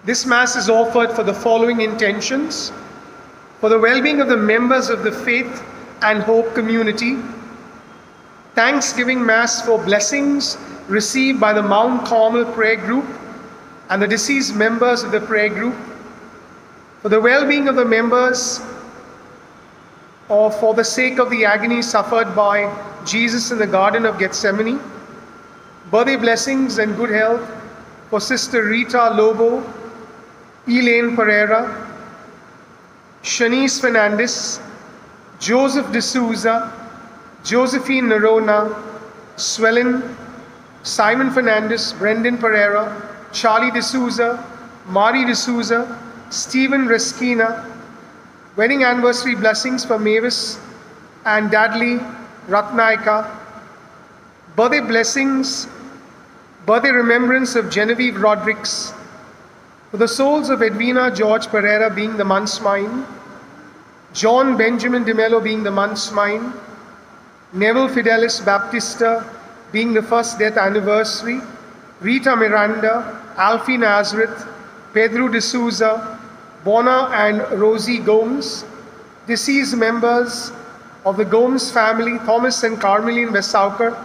This Mass is offered for the following intentions: for the well-being of the members of the Faith and Hope community, Thanksgiving Mass for blessings received by the Mount Carmel Prayer Group and the deceased members of the prayer group, for the well-being of the members, or for the sake of the agony suffered by Jesus in the Garden of Gethsemane, birthday blessings and good health for Sister Rita Lobo, Elaine Pereira, Shanice Fernandez, Joseph D'Souza, Josephine Nerona, Swellen, Simon Fernandez, Brendan Pereira, Charlie D'Souza, Mari D'Souza, Stephen Reskina. Wedding anniversary blessings for Mavis and Dudley Ratnaika. Birthday blessings, birthday remembrance of Genevieve Rodrigues. For the souls of Edwina George Pereira being the month's mine, John Benjamin De Mello being the month's mine, Neville Fidelis Baptista being the first death anniversary, Rita Miranda, Alfie Nazareth, Pedro D'Souza, Bona and Rosie Gomes, deceased members of the Gomes family, Thomas and Carmeline Vesauker,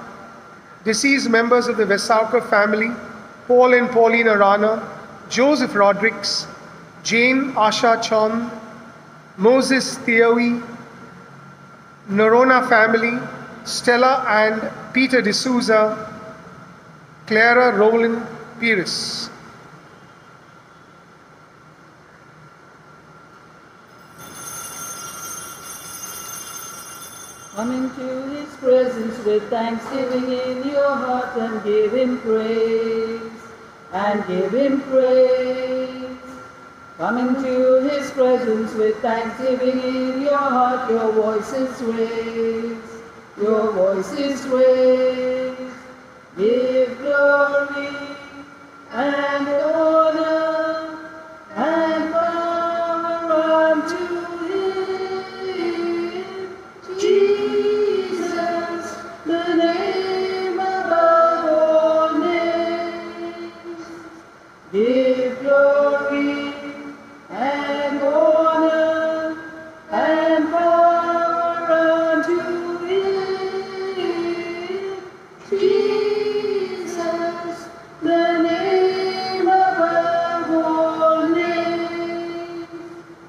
deceased members of the Vesauker family, Paul and Pauline Arana, Joseph Rodrigues, Jane Asha Chand, Moses Theoe, Nerona family, Stella and Peter D'Souza, Clara Rowland Pires. Come into his presence with thanksgiving in your heart and give him praise. And give him praise. Come into his presence with thanksgiving in your heart. Your voices raise. Your voices raise. Give glory and honor and power unto him. Jesus, the name above all names. Give glory and honor and power unto him. Jesus, the name above all names.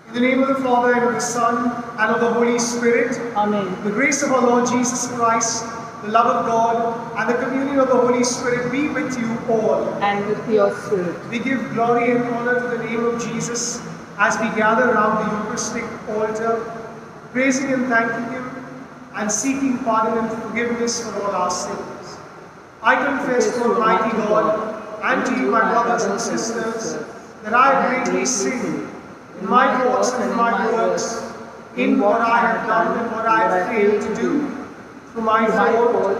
In the name of the Father, and of the Son, and of the Holy Spirit. Amen. The grace of our Lord Jesus Christ, the love of God, and the communion of the Holy Spirit be with you all. And with your spirit. We give glory and honor to the name of Jesus as we gather around the Eucharistic altar, praising and thanking Him and seeking pardon and forgiveness for all our sins. I confess to Almighty God and to you, my brothers and sisters, that I have greatly sinned in my thoughts and in my words, in what I have done and what I have failed to do, through my fault,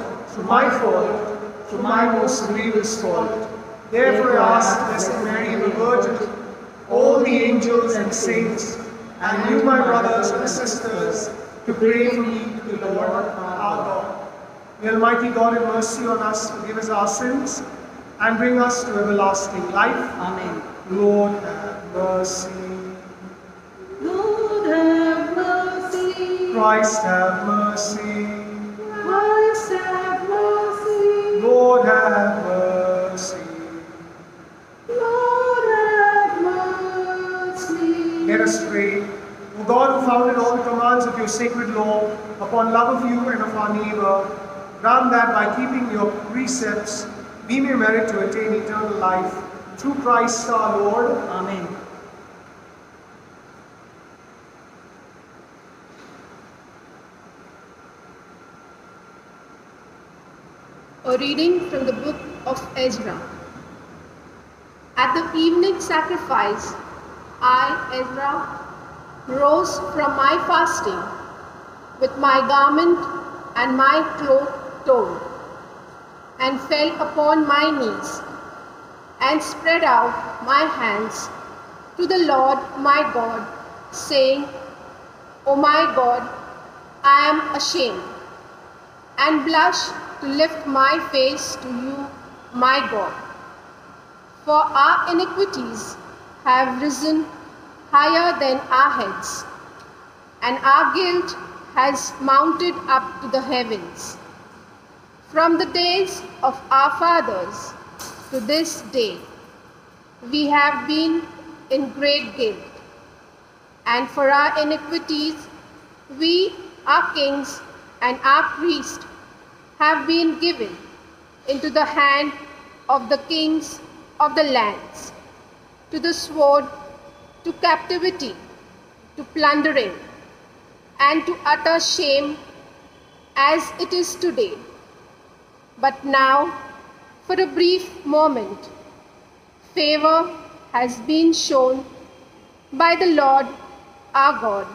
through my most grievous fault. Therefore I ask Blessed Mary, the Virgin, all the angels and saints, and you, my brothers and sisters, to pray for me to the Lord our God. May Almighty God have mercy on us, forgive us our sins, and bring us to everlasting life. Amen. Lord, have mercy. Lord have mercy. Christ, have mercy. Christ have mercy. Lord, have mercy. Lord have mercy. Let us pray. O God, who founded all the commands of your sacred law upon love of you and of our neighbor, grant that by keeping your precepts, we may merit to attain eternal life. Through Christ our Lord. Amen. A reading from the book of Ezra. At the evening sacrifice, I, Ezra, rose from my fasting with my garment and my cloak torn, and fell upon my knees, and spread out my hands to the Lord my God, saying, O my God, I am ashamed, and blush to lift my face to you, my God. For our iniquities have risen higher than our heads, and our guilt has mounted up to the heavens. From the days of our fathers to this day, we have been in great guilt, and for our iniquities, we, our kings and our priests, have been given into the hand of the kings of the lands, to the sword, to captivity, to plundering, and to utter shame, as it is today. But now, for a brief moment, favor has been shown by the Lord our God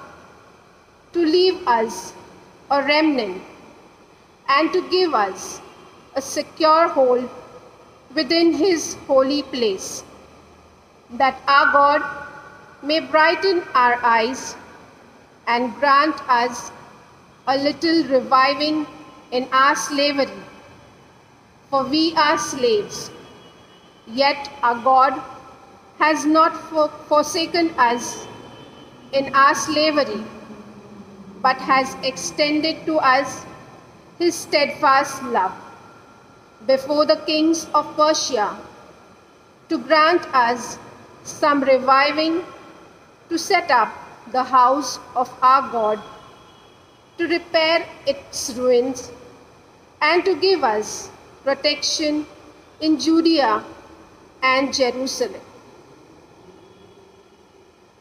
to leave us a remnant and to give us a secure hold within His holy place, that our God may brighten our eyes and grant us a little reviving in our slavery. For we are slaves, yet our God has not forsaken us in our slavery, but has extended to us His steadfast love before the kings of Persia, to grant us some reviving, to set up the house of our God, to repair its ruins, and to give us protection in Judea and Jerusalem.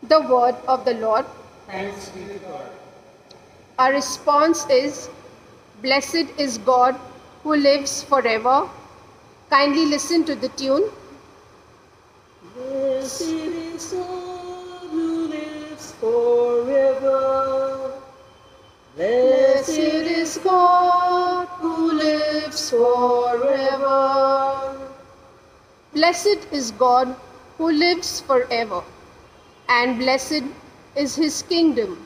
The word of the Lord. Thanks be to God. Our response is, Blessed is God who lives forever. Kindly listen to the tune. Blessed is God who lives forever. Blessed is God who lives forever. Blessed is God who lives forever, and blessed is His kingdom,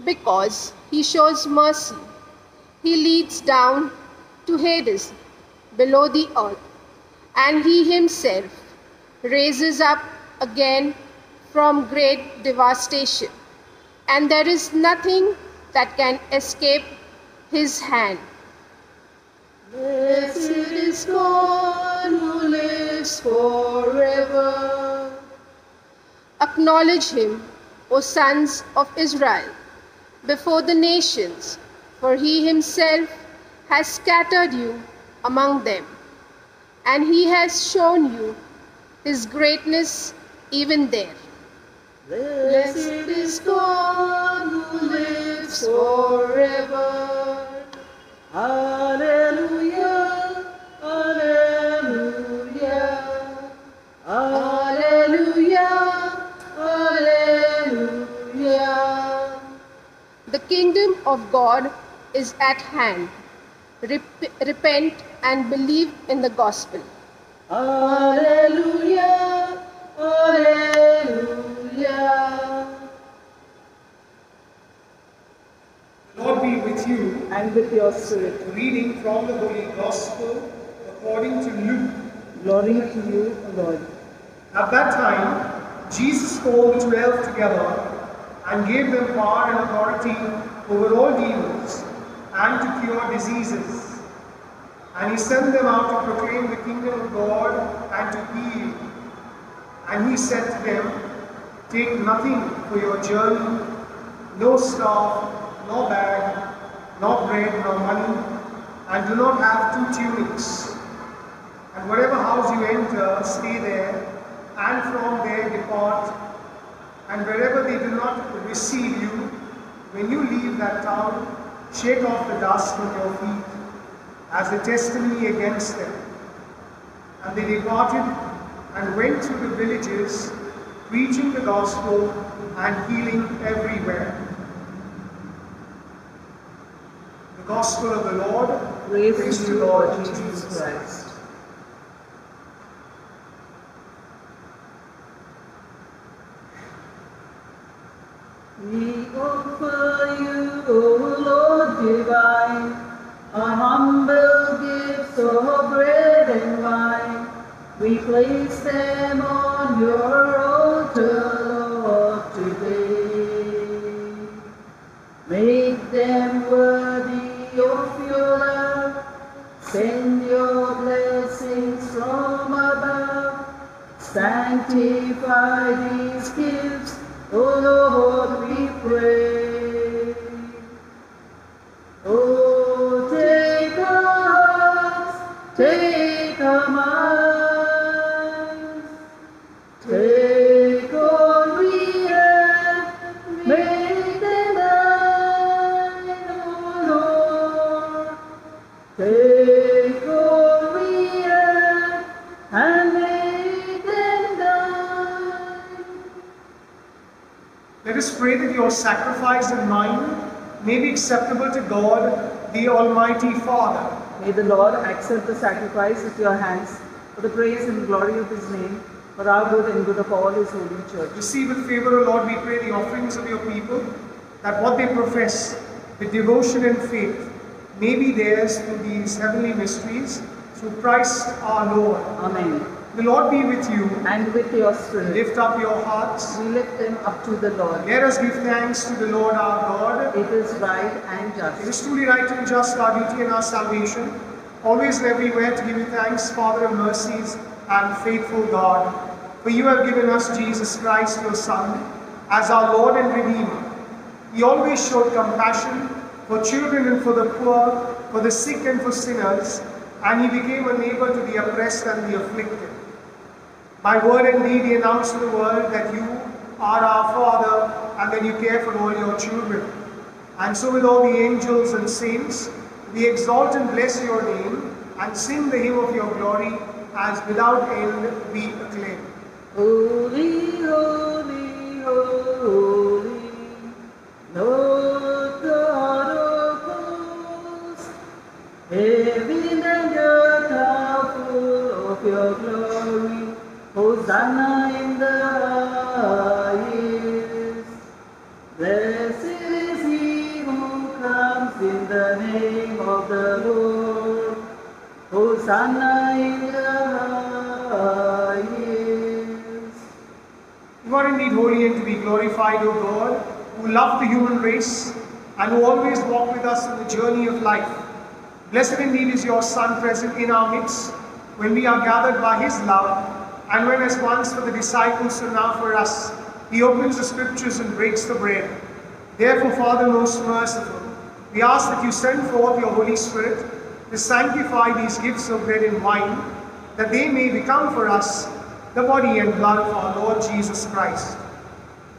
because He shows mercy. He leads down to Hades, below the earth, and He Himself raises up again from great devastation, and there is nothing that can escape His hand. Blessed is God who lives forever. Acknowledge Him, O sons of Israel, before the nations, for He Himself has scattered you among them, and He has shown you His greatness even there. Blessed is God who lives forever. Hallelujah, hallelujah, hallelujah, hallelujah. The kingdom of God is at hand. Repent and believe in the gospel. Hallelujah, hallelujah. The Lord be with you. And with your spirit, A reading from the Holy Gospel according to Luke. glory to you, O Lord. At that time, Jesus called the 12 together and gave them power and authority over all demons and to cure diseases. And He sent them out to proclaim the kingdom of God and to heal. And He said to them, Take nothing for your journey, no staff, no bag, no bread, no money, and do not have 2 tunics. And whatever house you enter, stay there, and from there depart. And wherever they do not receive you, when you leave that town, shake off the dust from your feet as a testimony against them. And they departed and went through the villages, preaching the gospel and healing everywhere. The gospel of the Lord. Praise to you, Lord Jesus Christ. We offer you, O Lord divine, a humble gift of bread and wine. We place them on your altar. Sanctify these gifts, O Lord, we pray. Oh, take our hearts, take our minds, take all we have, make them thine, O Lord. Take all we have and make them thine. Let us pray that your sacrifice and mine may be acceptable to God, the Almighty Father. May the Lord accept the sacrifice at your hands for the praise and glory of his name, for our good and good of all his holy church. Receive with favor, O Lord, we pray, the offerings of your people, that what they profess with devotion and faith may be theirs through these heavenly mysteries, through Christ our Lord. Amen. The Lord be with you. And with your spirit, Lift up your hearts. we lift them up to the Lord. Let us give thanks to the Lord our God. It is right and It just. is truly right and just, our duty and our salvation, always and everywhere to give you thanks, Father of mercies and faithful God. For you have given us Jesus Christ, your Son, as our Lord and Redeemer. He always showed compassion for children and for the poor, for the sick and for sinners, and he became a neighbor to the oppressed and the afflicted. By word and deed he announced to the world that you are our Father and that you care for all your children. And so with all the angels and saints, we exalt and bless your name and sing the hymn of your glory as without end we acclaim. Holy, holy, holy, Lord God of hosts, heaven and earth are full of your glory. Hosanna in the highest. Blessed is he who comes in the name of the Lord. Hosanna in the highest. You are indeed holy and to be glorified, O God, who love the human race and who always walk with us in the journey of life. Blessed indeed is your Son present in our midst when we are gathered by his love, and when as once for the disciples so now for us, he opens the scriptures and breaks the bread. Therefore, Father most merciful, we ask that you send forth your Holy Spirit to sanctify these gifts of bread and wine, that they may become for us the body and blood of our Lord Jesus Christ.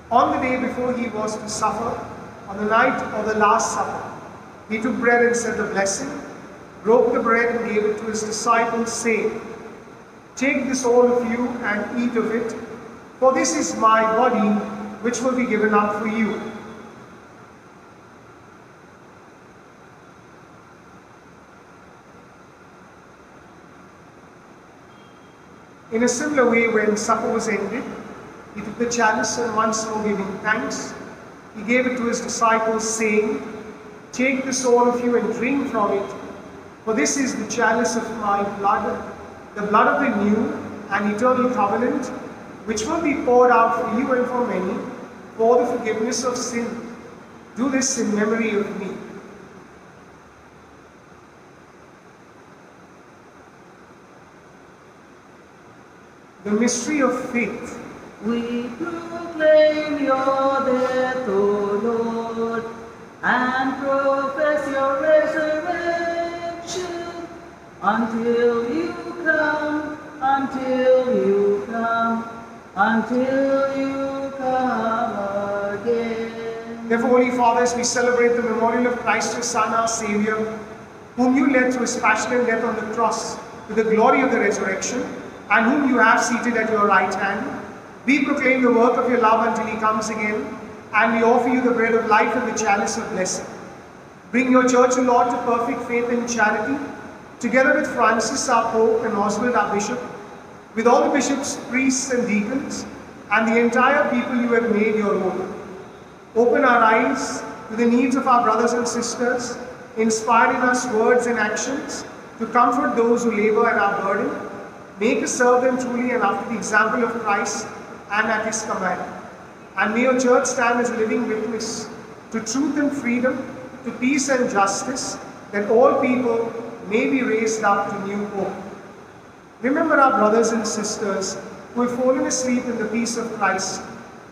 On the day before he was to suffer, on the night of the Last Supper, he took bread and said a blessing, broke the bread and gave it to his disciples, saying, "Take this, all of you, and eat of it, for this is my body, which will be given up for you." In a similar way, when supper was ended, he took the chalice and once more giving thanks, he gave it to his disciples, saying, "Take this, all of you, and drink from it, for this is the chalice of my blood, the blood of the new and eternal covenant, which will be poured out for you and for many, for the forgiveness of sin. Do this in memory of me." The mystery of faith. We proclaim your death, O Lord, and profess your resurrection until you come, until you come, until you come again. Therefore, Holy Fathers, we celebrate the memorial of Christ, your Son, our Savior, whom you led through his passion and death on the cross to the glory of the resurrection, and whom you have seated at your right hand. We proclaim the work of your love until he comes again, and we offer you the bread of life and the chalice of blessing. Bring your church, O Lord, to perfect faith and charity, together with Francis, our Pope, and Oswald, our Bishop, with all the bishops, priests, and deacons, and the entire people you have made your own. Open our eyes to the needs of our brothers and sisters, inspire in us words and actions to comfort those who labor and are burdened. Make us serve them truly and after the example of Christ and at his command. And may your church stand as a living witness to truth and freedom, to peace and justice, that all people may be raised up to new hope. Remember our brothers and sisters who have fallen asleep in the peace of Christ,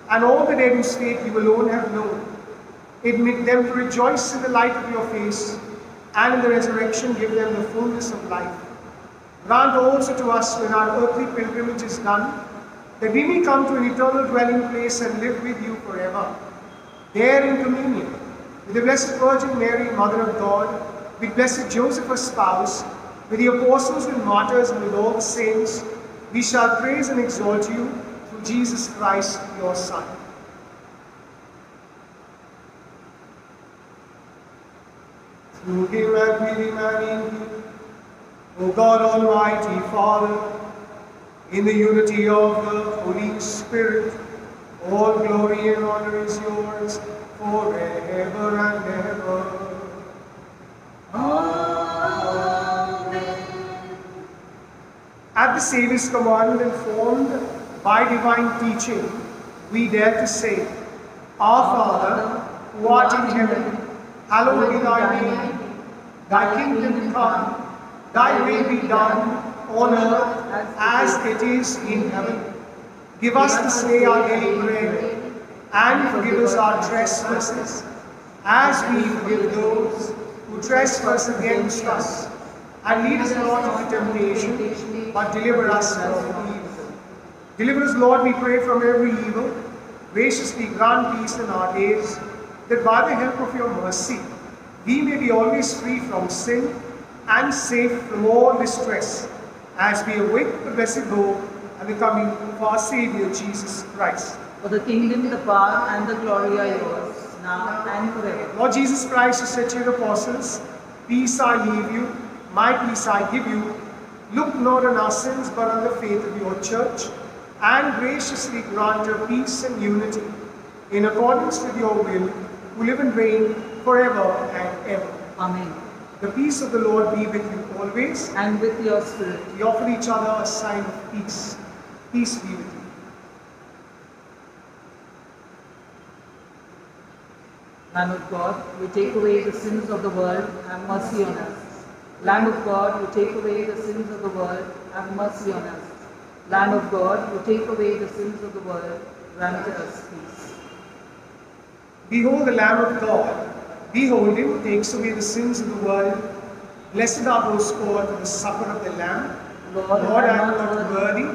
and all the dead whose fate you alone have known. Admit them to rejoice in the light of your face, and in the resurrection give them the fullness of life. Grant also to us, when our earthly pilgrimage is done, that we may come to an eternal dwelling place and live with you forever. There in communion, with the Blessed Virgin Mary, Mother of God, with Blessed Joseph, her spouse, with the apostles and martyrs, and with all the saints, we shall praise and exalt you through Jesus Christ, your Son. Through him and with him and in him, O God Almighty Father, in the unity of the Holy Spirit, all glory and honor is yours forever and ever. Amen. At the Saviour's command and formed by divine teaching, we dare to say, Our Father, who art in heaven, hallowed be thy name. Thy kingdom come, thy will be done on earth as it is in heaven. Give us this day our daily bread, and forgive us our trespasses, as we forgive those who trespass against us. And lead us not into temptation, but deliver us from evil. Deliver us, Lord, we pray, from every evil. Graciously grant peace in our days, that by the help of your mercy, we may be always free from sin and safe from all distress, as we await the blessed hope and the coming of our Saviour Jesus Christ. For the kingdom, the power, and the glory are yours, now and forever. Lord Jesus Christ, who said to your apostles, Peace I leave you, my peace I give you, look not on our sins, but on the faith of your church, and graciously grant her peace and unity, in accordance with your will, who live and reign forever and ever. Amen. The peace of the Lord be with you always. And with your spirit. We offer each other a sign of peace. Peace be with you. Lamb of God, who take away the sins of the world, have mercy on us. Lamb of God, who take away the sins of the world, have mercy on us. Lamb of God, who take away the sins of the world, grant us peace. Behold the Lamb of God. Behold him who takes away the sins of the world. Blessed are those called to the supper of the Lamb. Lord, I am not worthy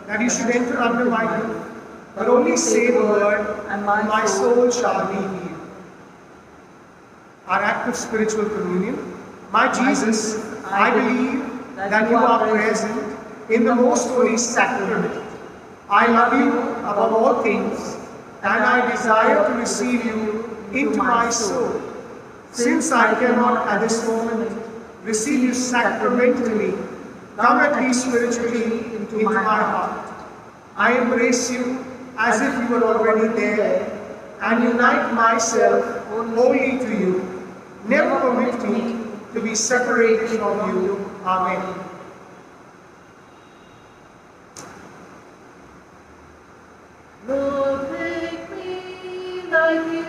that you should enter under my roof, but only say the word, and my soul shall be healed. Our act of spiritual communion. My Jesus, I believe that you are present in the most holy sacrament. I love you above all things, and I desire to receive you into my soul. Since I cannot at this moment receive you sacramentally, come at least spiritually into my heart. I embrace you as if you were already there, and unite myself wholly to you. Never permit me to be separated from you. Amen. Lord, make me like you.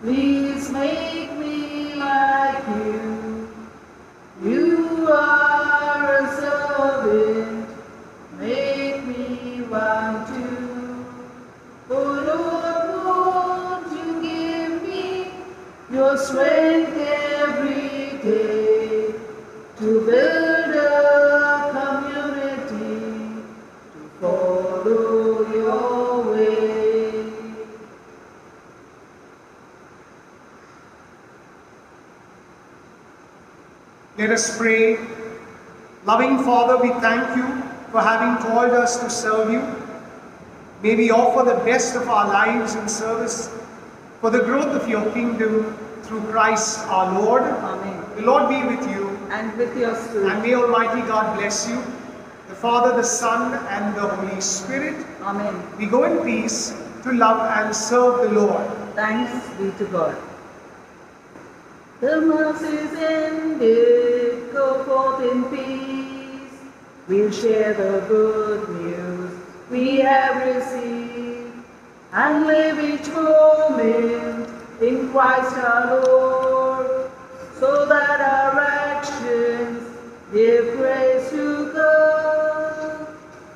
Please make me like you. You are a servant. Make me one too. Oh Lord, won't you give me your strength every day to build a community, to follow your way. Let us pray. Loving Father, we thank you for having called us to serve you. May we offer the best of our lives in service for the growth of your kingdom through Christ our Lord. Amen. The Lord be with you, And with your spirit. and may Almighty God bless you, the Father, the Son, and the Holy Spirit. Amen. We go in peace to love and serve the Lord. Thanks be to God. The Mass is ended, go forth in peace. We'll share the good news we have received, and live each moment in Christ our Lord, so that our actions give praise to God.